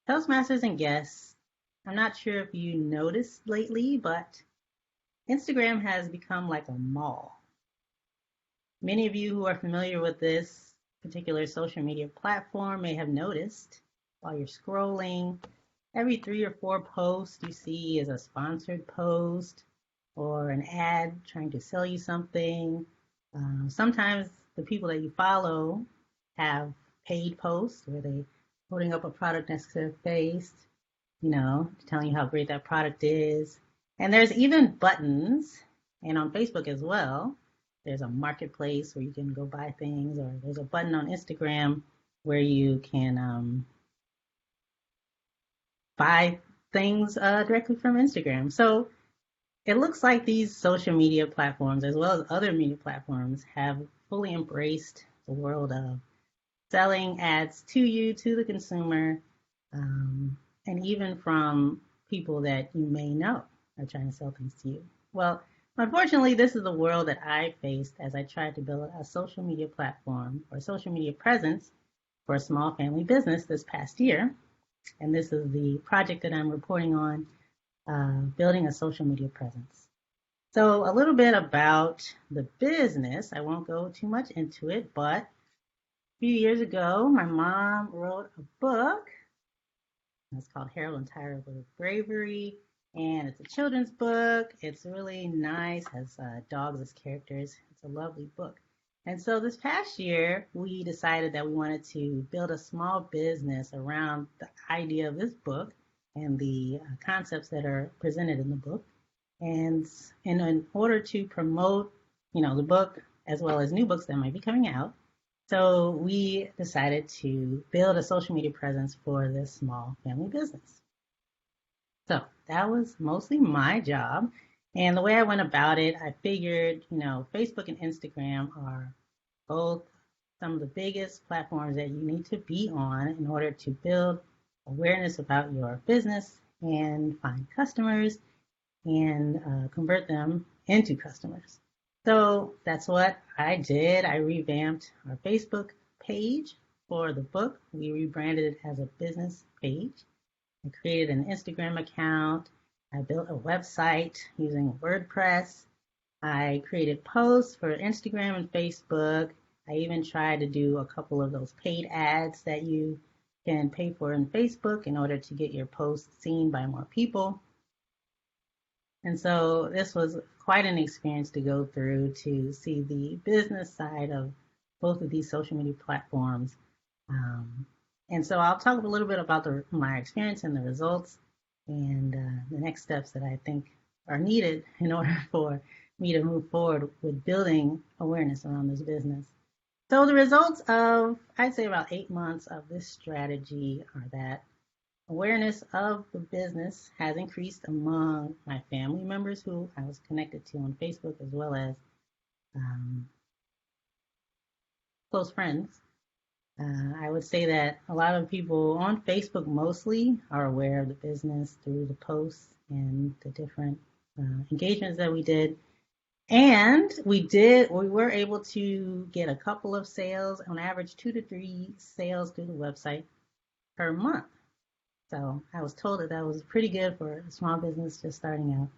Toastmasters and guests, I'm not sure if you noticed lately, but Instagram has become like a mall. Many of you who are familiar with this particular social media platform may have noticed while you're scrolling, every 3 or 4 posts you see is a sponsored post or an ad trying to sell you something. Sometimes the people that you follow have paid posts where they holding up a product next to their face, telling you how great that product is. And there's even buttons, and on Facebook as well, there's a marketplace where you can go buy things, or there's a button on Instagram where you can buy things directly from Instagram. So it looks like these social media platforms, as well as other media platforms, have fully embraced the world of selling ads to you, to the consumer, and even from people that you may know are trying to sell things to you. Well, unfortunately, this is the world that I faced as I tried to build a social media platform or social media presence for a small family business this past year. And this is the project that I'm reporting on, building a social media presence. So, a little bit about the business. I won't go too much into it, but a few years ago, my mom wrote a book. It's called Harold and Tyra with Bravery, and it's a children's book. It's really nice, has dogs as characters. It's a lovely book. And so this past year, we decided that we wanted to build a small business around the idea of this book and the concepts that are presented in the book. And in order to promote, the book as well as new books that might be coming out, so we decided to build a social media presence for this small family business. So that was mostly my job. And the way I went about it, I figured, Facebook and Instagram are both some of the biggest platforms that you need to be on in order to build awareness about your business and find customers and convert them into customers. So that's what I did. I revamped our Facebook page for the book. We rebranded it as a business page. I created an Instagram account. I built a website using WordPress. I created posts for Instagram and Facebook. I even tried to do a couple of those paid ads that you can pay for in Facebook in order to get your posts seen by more people. And so this was quite an experience to go through to see the business side of both of these social media platforms. And so I'll talk a little bit about my experience and the results and the next steps that I think are needed in order for me to move forward with building awareness around this business. So the results of, I'd say about 8 months of this strategy are that awareness of the business has increased among my family members who I was connected to on Facebook, as well as close friends. I would say that a lot of people on Facebook mostly are aware of the business through the posts and the different engagements that we did. And we were able to get a couple of sales, on average 2 to 3 sales through the website per month. So I was told that was pretty good for a small business just starting out.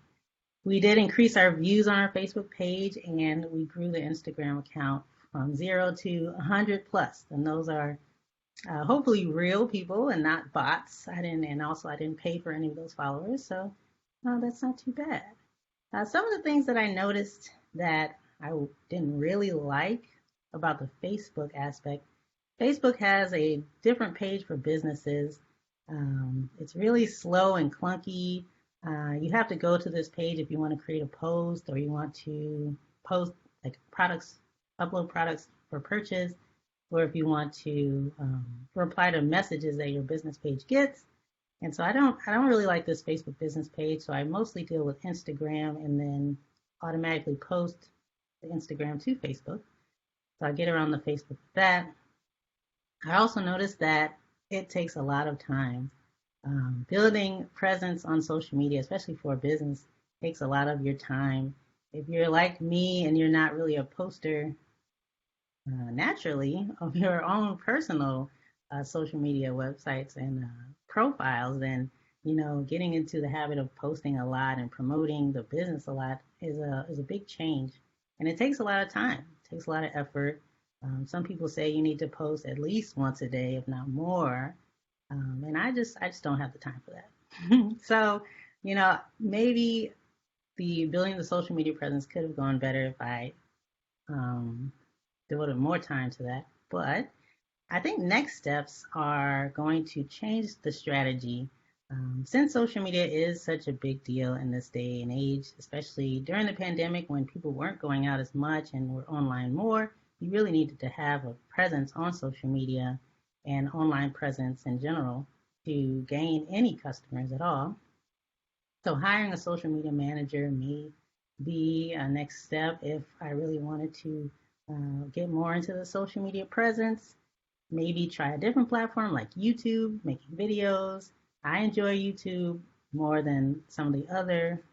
We did increase our views on our Facebook page, and we grew the Instagram account from 0 to 100 plus. And those are hopefully real people and not bots. I didn't pay for any of those followers, so that's not too bad. Some of the things that I noticed that I didn't really like about the Facebook aspect, Facebook has a different page for businesses. It's really slow and clunky. You have to go to this page if you want to create a post or you want to post like products, upload products for purchase, or if you want to reply to messages that your business page gets. And so I don't really like this Facebook business page. So I mostly deal with Instagram and then automatically post the Instagram to Facebook. So I get around the Facebook with that. I also noticed that it takes a lot of time. Building presence on social media, especially for a business, takes a lot of your time. If you're like me and you're not really a poster naturally of your own personal social media websites and profiles, then getting into the habit of posting a lot and promoting the business a lot is a big change, and it takes a lot of time. It takes a lot of effort. Some people say you need to post at least once a day, if not more, and I just don't have the time for that. So, maybe the building the social media presence could have gone better if I um, devoted more time to that. But I think next steps are going to change the strategy. Since social media is such a big deal in this day and age, especially during the pandemic when people weren't going out as much and were online more, you really needed to have a presence on social media and online presence in general to gain any customers at all. So hiring a social media manager may be a next step if I really wanted to get more into the social media presence. Maybe try a different platform like YouTube, making videos. I enjoy YouTube more than some of the other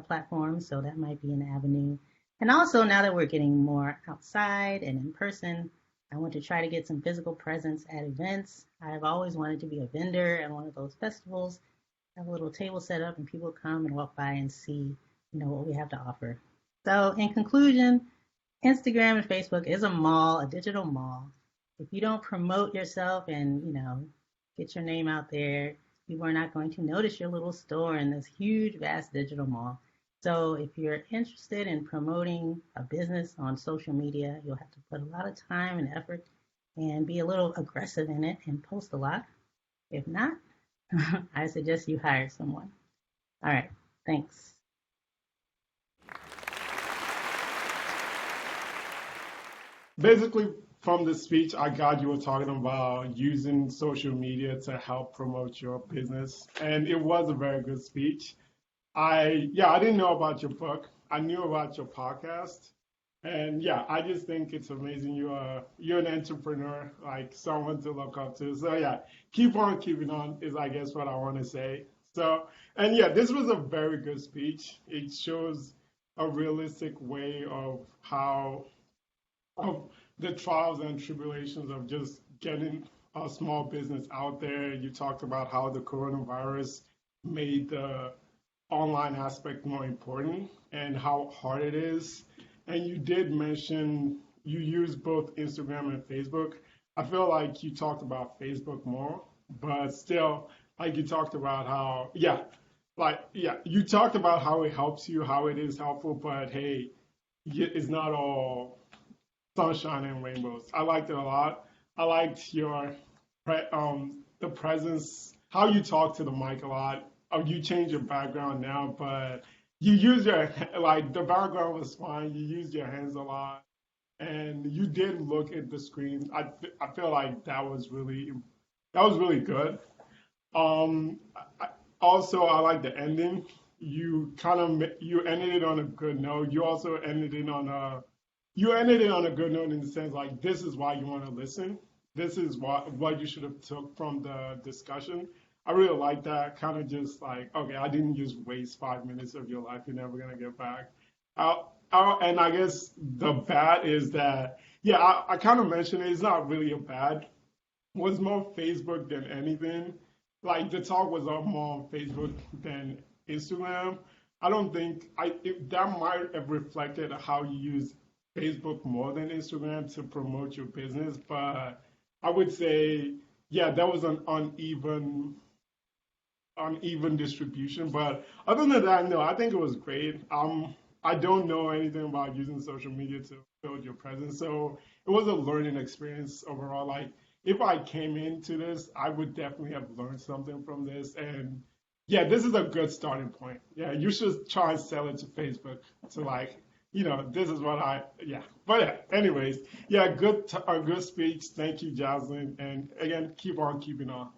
platforms, so that might be an avenue. And also, now that we're getting more outside and in person, I want to try to get some physical presence at events. I've always wanted to be a vendor at one of those festivals, have a little table set up, and people come and walk by and see, what we have to offer. So, in conclusion, Instagram and Facebook is a mall, a digital mall. If you don't promote yourself and, get your name out there, people are not going to notice your little store in this huge, vast digital mall. So if you're interested in promoting a business on social media, you'll have to put a lot of time and effort and be a little aggressive in it and post a lot. If not, I suggest you hire someone. All right. Thanks. Basically, from the speech I got, you were talking about using social media to help promote your business, and it was a very good speech. I didn't know about your book. I knew about your podcast, and yeah, I just think it's amazing. You're an entrepreneur, like someone to look up to. So yeah, keep on keeping on is I guess what I want to say. So and yeah, this was a very good speech. It shows a realistic way of the trials and tribulations of just getting a small business out there. You talked about how the coronavirus made the online aspect more important and how hard it is. And you did mention you use both Instagram and Facebook. I feel like you talked about Facebook more, but still, like you talked about how, you talked about how it helps you, how it is helpful, but hey, it's not all sunshine and rainbows. I liked it a lot. I liked the presence, how you talk to the mic a lot. Oh, you change your background now, but you use your like the background was fine. You used your hands a lot, and you did look at the screen. I feel like that was really good. I, also, I like the ending. You ended it on a good note. You ended it on a good note in the sense like this is why you want to listen. This is what you should have took from the discussion. I really like that. Kind of just like, okay, I didn't just waste 5 minutes of your life you're never gonna get back. And I guess the bad is that, yeah, I kind of mentioned it. It's not really a bad. It was more Facebook than anything. Like the talk was more on Facebook than Instagram. I don't think that might have reflected how you use Facebook more than Instagram to promote your business, but I would say, yeah, that was an uneven distribution. But other than that, no, I think it was great. I don't know anything about using social media to build your presence, so it was a learning experience overall. Like if I came into this, I would definitely have learned something from this, and yeah, this is a good starting point. Yeah, you should try and sell it to Facebook to like, this is what yeah. But yeah, anyways, yeah, a good speech. Thank you, Jocelyn. And again, keep on keeping on.